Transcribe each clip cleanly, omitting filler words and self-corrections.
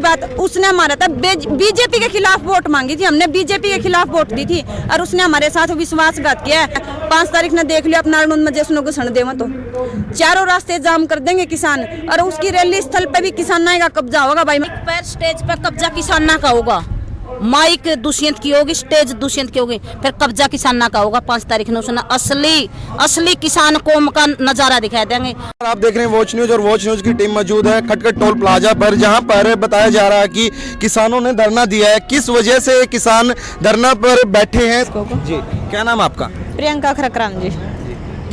बात उसने हमारा था बीजेपी के खिलाफ वोट मांगी थी, हमने बीजेपी के खिलाफ वोट दी थी और उसने हमारे साथ विश्वासघात किया है। 5 तारीख ने देख लिया अपना अरुण में जैसे घुसन देवा तो चारों रास्ते जाम कर देंगे किसान, और उसकी रैली स्थल पे भी किसाना का कब्जा होगा भाई। पैर स्टेज पर कब्जा किसाना का होगा, माइक दुष्यंत की होगी, स्टेज दुष्यंत की होगी, फिर कब्जा किसाना का होगा। 5 तारीख ने उसने असली किसान कौम का नजारा दिखा देंगे। आप देख रहे हैं वॉच न्यूज और वॉच न्यूज की टीम मौजूद है खटखट टोल प्लाजा पर, जहां पर बताया जा रहा है कि किसानों ने धरना दिया है। किस वजह से किसान धरना पर बैठे हैं? जी, क्या नाम आपका? प्रियंका खरकराम जी।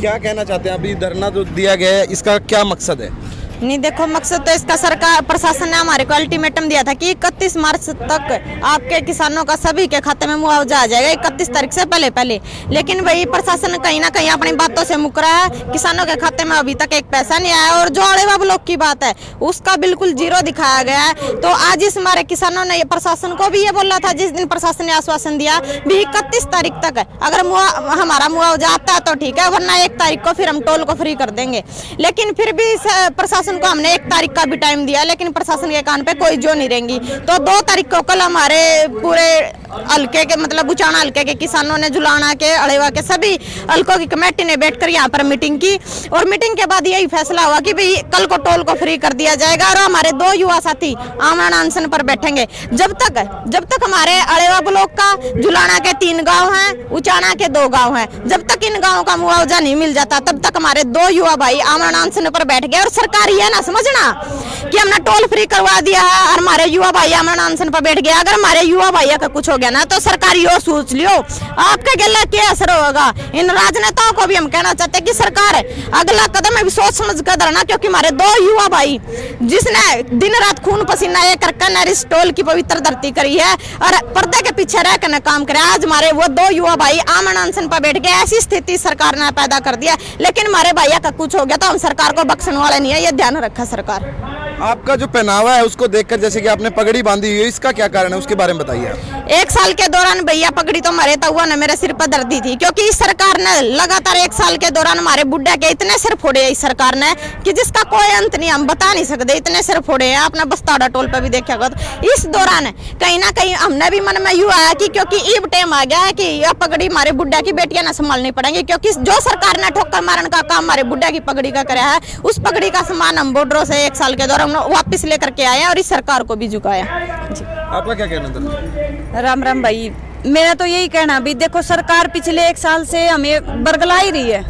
क्या कहना चाहते हैं? अभी धरना जो दिया गया है इसका क्या मकसद है? नहीं देखो, मकसद तो इसका सरकार प्रशासन ने हमारे को अल्टीमेटम दिया था कि 31 मार्च तक आपके किसानों का सभी के खाते में मुआवजा आ जाएगा, 31 तारीख से पहले। लेकिन वही प्रशासन कहीं ना कहीं अपनी बातों से मुकरा है, किसानों के खाते में अभी तक एक पैसा नहीं आया। और जो अड़ेवा ब्लॉक की बात है उसका बिल्कुल जीरो दिखाया गया है। तो आज इस हमारे किसानों ने प्रशासन को भी ये बोला था, जिस दिन प्रशासन ने आश्वासन दिया भी 31 तारीख तक अगर हमारा मुआवजा आता है तो ठीक है, वरना 1 तारीख को फिर हम टोल को फ्री कर देंगे। लेकिन फिर भी प्रशासन को हमने 1 तारीख का भी टाइम दिया, लेकिन प्रशासन के कान पे कोई जो नहीं रहेंगी। तो 2 तारीख को कल हमारे पूरे हल्के के मतलब बुचाना हल्के के किसानों ने, जुलाना के, अड़ेवा के सभी हल्कों की कमेटी ने बैठकर यहाँ पर मीटिंग की और मीटिंग के बाद यही फैसला हुआ कि भाई कल को टोल को फ्री कर दिया जाएगा। और हमारे 2 युवा साथी आमरण अनशन पर बैठेंगे जब तक हमारे अड़ेवा ब्लॉक का जुलाना के 3 गाँव हैं, उचाना के 2 गाँव हैं, जब तक इन गाँव का मुआवजा नहीं मिल जाता तब तक हमारे 2 युवा भाई आमरण अनशन पर बैठ गए। और सरकार ये ना समझना कि हमने टोल फ्री करवा दिया है और हमारे युवा भाई आमरण अनशन पर बैठ गया। अगर हमारे युवा भाई का कुछ हो गया ना तो सरकार यो सोच लियो आपके गले क्या असर होगा। इन राजनेताओं को भी हम कहना चाहते हैं कि सरकार अगला कदम है सोच समझ कर धरना, क्योंकि हमारे 2 युवा भाई जिसने दिन रात खून पसीना एक करके इस टोल की पवित्र धरती करी है और पर्दे के पीछे रहकर काम करे, आज हमारे वो 2 युवा भाई आमरण अनशन पर बैठ गए। ऐसी स्थिति सरकार ने पैदा कर दिया। लेकिन हमारे भैया का कुछ हो गया तो हम सरकार को बख्शने वाले नहीं है, ये ध्यान रखा सरकार। आपका जो पहनावा है उसको देखकर, जैसे कि आपने पगड़ी बांधी हुई है, इसका क्या कारण है उसके बारे में बताइए। 1 साल के दौरान भैया पगड़ी तो हमारे हुआ ना मेरे सिर पर दर्दी थी, क्योंकि इस सरकार ने लगातार 1 साल के दौरान हमारे बुढ़ा के इतने सिर फोड़े इस सरकार ने कि जिसका कोई अंत नहीं, हम बता नहीं सकते इतने सिर फोड़े हैं। आपने बस्ताड़ा टोल पे भी देखा होगा। तो इस दौरान कहीं ना कहीं हमने भी मन में यूँ आया कि क्योंकि ईब टाइम आ गया है कि यह पगड़ी हमारे बुढ़ा की बेटियां ना संभालनी पड़ेंगी, क्योंकि जो सरकार ने ठोकर मारने का काम हमारे बुढ़ा की पगड़ी का कराया है, उस पगड़ी का सामान हम बॉर्डरों से 1 साल के दौरान वापस लेकर के आए और इस सरकार को भी झुकाया। आपका क्या कहना था? राम राम भाई, मेरा तो यही कहना भी देखो, सरकार पिछले 1 साल से हमें बरगला ही रही है,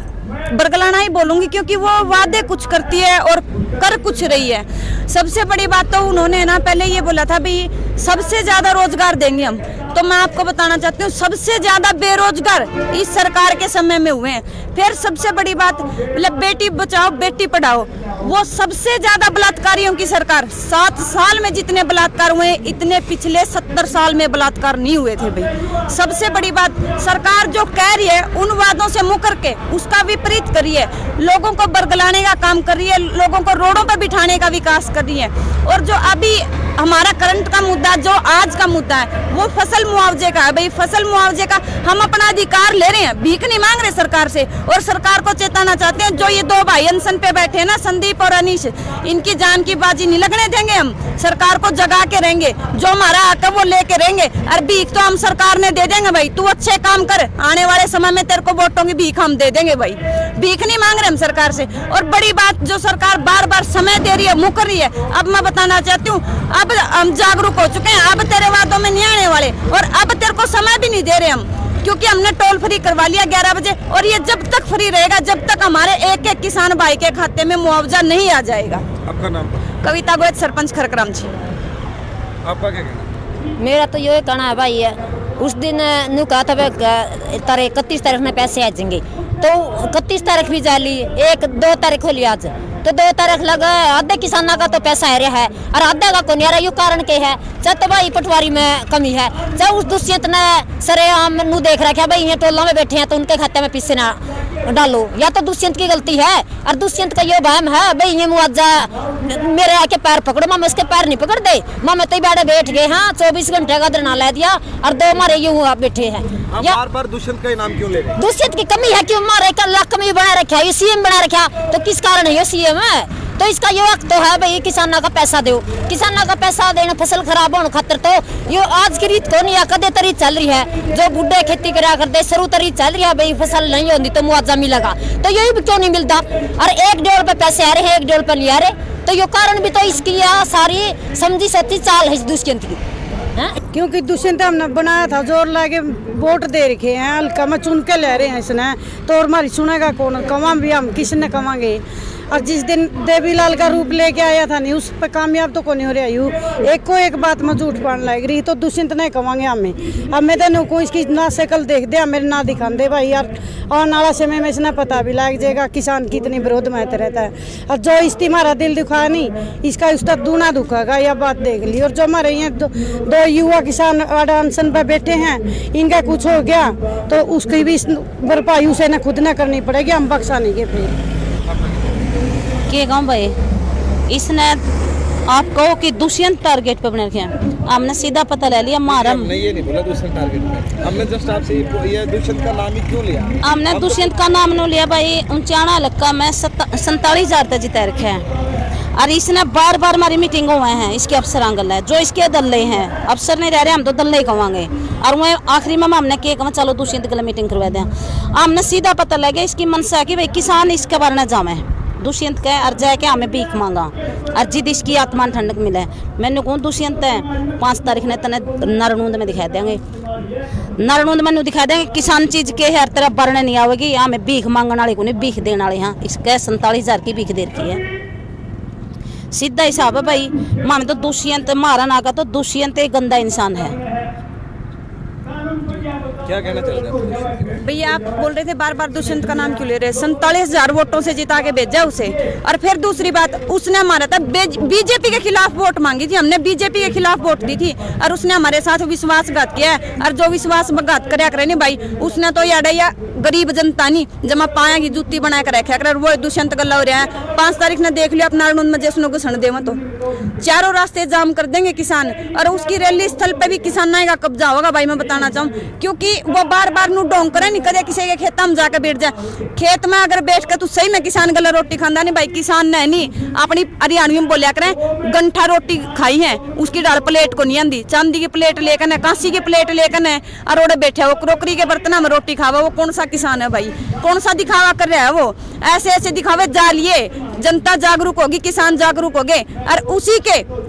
बरगलाना ही बोलूंगी, क्योंकि वो वादे कुछ करती है और कर कुछ रही है। सबसे बड़ी बात तो उन्होंने ना पहले ये बोला था भी सबसे ज्यादा रोजगार देंगे हम, तो मैं आपको बताना चाहती हूँ सबसे ज्यादा बेरोजगार इस सरकार के समय में हुए हैं। फिर सबसे बड़ी बात मतलब बेटी बचाओ बेटी पढ़ाओ, वो सबसे ज्यादा बलात्कारियों की सरकार। 7 साल में जितने बलात्कार हुए इतने पिछले 70 साल में बलात्कार नहीं हुए थे भाई। सबसे बड़ी बात, सरकार जो कह रही है उन वादों से मुकर के उसका विपरीत करी है, लोगों को बरगलाने का काम कर रही है, लोगों को रोडों पर बिठाने का विकास कर रही है। और जो अभी हमारा करंट का मुद्दा, जो आज का मुद्दा है, वो फसल मुआवजे का है भाई। फसल मुआवजे का हम अपना अधिकार ले रहे हैं, भीख नहीं मांग रहे सरकार से। और सरकार को चेताना चाहते हैं, जो ये 2 भाई अनशन पे बैठे हैं ना, संदीप और अनीश, इनकी जान की बाजी नहीं लगने देंगे हम। सरकार को जगा के रहेंगे, जो हमारा हक है वो लेके रहेंगे। और भीख तो हम सरकार ने दे देंगे भाई, तू अच्छे काम कर, आने वाले समय में तेरे को वोटों की भीख हम दे देंगे भाई। भीख नहीं मांग रहे हम सरकार से। और बड़ी बात, जो सरकार बार बार समय दे रही है, मुकर रही है, अब मैं बताना चाहती हूँ अब हम जागरूक हो चुके हैं, अब तेरे वादों में नहीं आने वाले। और अब तेरे को समय भी नहीं दे रहे हम, क्योंकि हमने टोल फ्री करवा लिया 11 बजे, और ये जब तक फ्री रहेगा जब तक हमारे एक किसान भाई के खाते में मुआवजा नहीं आ जाएगा। आपका नाम? कविता गोयत, सरपंच खरकराम जी। आपका क्या कहना? मेरा तो ये कहना है भाई, उस दिन नु कहा था 31 तारीख में पैसे आ जाएंगे, तो 31 तारीख भी जाली, 1-2 तारीख हो लिया आज, तो 2 तारीख लगा। आधे किसाना का तो पैसा आ रहा है और आधे का कौन आ रहा है। यो कारण के है, चाहे तो भाई पटवारी में कमी है, चाहे उस दुष्यंत ने सरेआम नु देख रखा है भाई ये टोलों में बैठे हैं तो उनके खाते में पैसे ना डालो, या तो दुष्यंत की गलती है। और दुष्यंत का ये वहम है भाई ये मुआवजा मेरे आके पैर पकड़ो, मामा इसके पैर नहीं पकड़ दे, मामा तो बैठे बैठ गए। हाँ 24 घंटे का धरना ला दिया और 2 हमारे युवा बैठे हैं। बार-बार दुष्यंत का नाम क्यों ले रहे हैं? दुष्यंत की कमी है कि हमारे का कमी बना रखा है, ये सीएम बना रखा, तो किस कारण है ये सीएम है? तो इसका ये वक्त तो है भाई किसानों का पैसा दो, किसानों का पैसा देना फसल खराब होने खातर तो ये आज की रीत को नहीं है, कदे तरी चल रही है। जो बुढ़े खेती करा करते शुरू तरी चल रही है भाई फसल नहीं होती तो मुआवजा मिलेगा, तो यही भी क्यों नहीं मिलता। और 1-1.5 रुपए पैसे आ रहे हैं, 1-1.5 रुपए ले आ रहे, तो ये कारण भी तो इसकी सारी समझी सच्ची चाल है इस दुष्यंत की। क्योंकि दुष्यंत हमने बनाया था, जोर लाके वोट दे रखे हैं, हल्का में चुन के ले रहे हैं इसने, तो और हमारी सुनेगा कौन, कमा भी हम किसने कमांगे। और जिस दिन देवीलाल का रूप लेके आया था नहीं, उस पर कामयाब तो कौन हो रहा यू, एक को एक बात में झूठ पाने लग रही, तो दुष्यंत नहीं कमांगे हमें। अब मैं तेन को इसकी ना शक्ल देख दे, मेरे ना दिखा दे भाई यार, आने वाला समय में इसने पता भी लग जाएगा किसान कितनी विरोध में रहता है। और जो इसकी हमारा दिल दुखा नहीं, इसका उसका दूना दुखागा, यह बात देख ली। और जो हमारे यहाँ दो युवा किसान अनशन पर बैठे हैं, इनका कुछ हो गया तो उसकी भी भरपाई उसे न खुद न करनी पड़ेगी, हम बख्शा नहीं के फिर के गाँव भाई इसने आप कहो कि दुष्यंत टारगेट पे बने रखे हैं, हमने सीधा पता ले लिया मारा। हमने ये नहीं बोला दुष्यंत टारगेट पे, हमने जस्ट आपसे ये दुष्यंत का नाम ही क्यों लिया? हमने दुष्यंत का नाम नहीं लिया भाई, ऊंचाना इलाका में 47,000 तक जिता रखे हैं। और इसने बार बार हमारी मीटिंग हुए हैं, इसके अफसर आंगल है जो इसके दल्ले हैं, अफसर नहीं रह रहे, हम तो दल्ले ही कहेंगे। और वह आखिरी में हमने के कहा चलो दुष्यंत के लिए मीटिंग करवा दें। हमने सीधा पता लगे इसकी मनसा की भाई किसान इसके बारे में जामे दुष्यंत कहे और जाके हमें भीख मांगा और जिद इसकी आत्मा ठंडक मिले। मैंने कहूँ दुष्यंत है 5 तारीख ने तने नरनूंद में दिखा देंगे, नरनूंद में दिखा देंगे किसान चीज के हर तरफ बरने नहीं आवेगी, हमें भीख मांगने वाले को नहीं भीख देने वाले। यहाँ इसके 47,000 की भीख दे रखी है, सीधा हिसाब है भाई। मामे तो दुष्यंत मारा ना का तो दुष्यंत एक गंदा इंसान है। क्या कहना चाहते हैं भैया? आप बोल रहे थे बार बार दुष्यंत का नाम क्यों ले रहे हैं? 47,000 वोटों से जिता के भेजा उसे। और फिर दूसरी बात, उसने हमारा था बीजेपी के खिलाफ वोट मांगी थी, हमने बीजेपी के खिलाफ वोट दी थी और उसने हमारे साथ विश्वासघात किया है। और जो विश्वासघात कराया करे नहीं भाई, उसने तो या गरीब जनता नहीं जमा पाया की जुत्ती बना कर रखा कर, वो दुष्यंत गल्ला हो रहा है। 5 तारीख ने देख लिया अपना नारनूंद में जैसे घुसन देव तो चारों रास्ते जाम कर देंगे किसान, और उसकी रैली स्थल पे भी किसान का कब्जा होगा भाई। मैं बताना चाहूँ क्योंकि वो बार बार नू डोंग करे नहीं, कदे किसी के खेत में जाकर बैठ जाए। खेत में अगर बैठ कर तू सही में किसान गला रोटी खांदा नहीं भाई, किसान ने नहीं अपनी हरियाणवी में बोलिया करें गंठा रोटी खाई है, उसकी डाल प्लेट को नहीं आंदी, चांदी की प्लेट लेकर कांसी की प्लेट लेकर और ओडे बैठे वो क्रोकरी के बर्तन में रोटी खावा। वो कौन सा किसान है भाई? कौन सा दिखावा कर रहा है वो? ऐसे ऐसे दिखावे जालिए, जनता जागरूक होगी, किसान जागरूक हो गए। और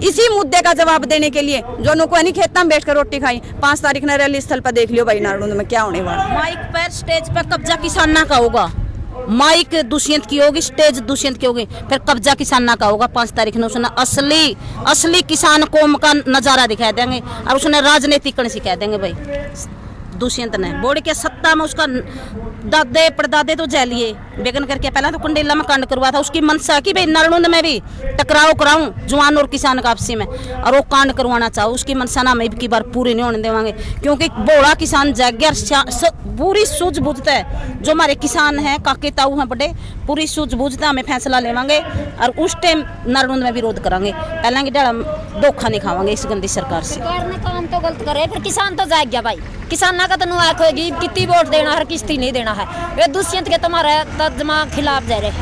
इसी मुद्दे का जवाब देने के लिए जो नुको नहीं खेत में बैठकर रोटी खाई, 5 तारीख ने रैली स्थल पर देख लियो भाई नारनूंद में क्या होने वाला। माइक पर स्टेज पर कब्जा किसान का होगा, माइक दुष्यंत की होगी, स्टेज दुष्यंत की होगी, फिर कब्जा किसान का होगा। 5 तारीख ने उसने असली किसान कौम का नजारा दिखा देंगे और उसने राजनीतिक सिखा देंगे भाई। दुष्यंत ने बोर्ड के सत्ता में उसका दादे परदादे तो जैलिए बेगन करके पहला तो कुंडेला में कांड करवा था। उसकी मनसा की भाई नारनूंद में भी टकराव कराऊं जवान और किसान का आपसी में, और वो कांड करवाना चाहो। उसकी मनसा ना में की बार पूरी नहीं होने देवांगे, क्योंकि बोड़ा किसान जाग्या पूरी सूझबूझता है। जो हमारे किसान हैं काके ताऊ हैं बड़े, पूरी सूझबूझता हमें फैसला लेवांगे और उस टाइम नारनूंद में विरोध करांगे। पहले की डाला धोखा नहीं खावांगे इस गंदी सरकार से। सरकार ने काम तो गलत करे, फिर किसान तो जाग गया भाई। किसान का तो आखोगी कितनी वोट देना है, किस्ती नहीं देना है। वे दुष्यंत के तुम्हारे तर्जमा खिलाफ जा रहे हैं।